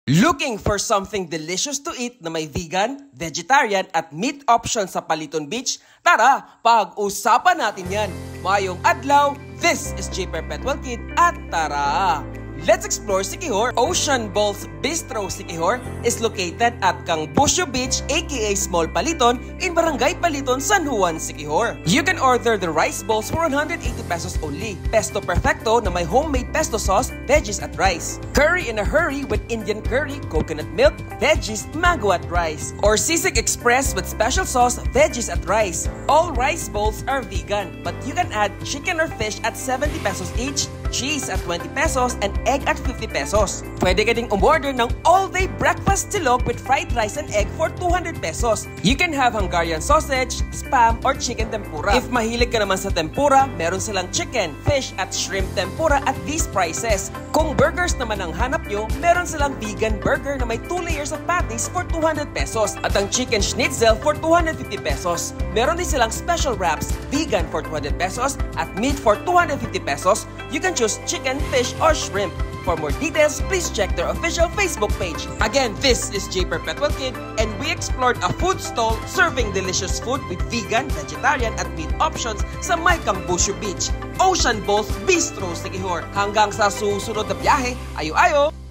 Looking for something delicious to eat na may vegan, vegetarian at meat option sa Paliton Beach? Tara, pag-usapan natin yan. Mayong adlaw, this is J. Perpetual Kid at tara! Let's explore Siquijor. Ocean Balls Bistro Siquijor is located at Cangbusyo Beach aka Small Paliton in Barangay Paliton, San Juan, Siquijor. You can order the rice balls for 180 pesos only. Pesto Perfecto na may homemade pesto sauce, veggies at rice. Curry in a hurry with Indian curry, coconut milk, veggies, mango at rice. Or Sisig Express with special sauce, veggies at rice. All rice bowls are vegan, but you can add chicken or fish at 70 pesos each, cheese at 20 pesos, and egg at 50 pesos. Pwede ka ding umorder ng all-day breakfast silog with fried rice and egg for 200 pesos. You can have Hungarian sausage, spam, or chicken tempura. If mahilig ka naman sa tempura, meron silang chicken, fish, at shrimp tempura at these prices. Kung burgers naman ang hanap nyo, meron silang vegan burger na may 2 layers of patties for 200 pesos at ang chicken schnitzel for 250 pesos. Meron din silang special wraps, vegan for 200 pesos at meat for 250 pesos. You can choose chicken, fish, or shrimp. For more details, please check their official Facebook page. Again, this is J. Perpetual Kid, and we explored a food stall serving delicious food with vegan, vegetarian, at meat options sa may Cangbusyo Beach. Ocean Balls Bistro Siquijor. Hanggang sa susunod na biyahe, ayo-ayo!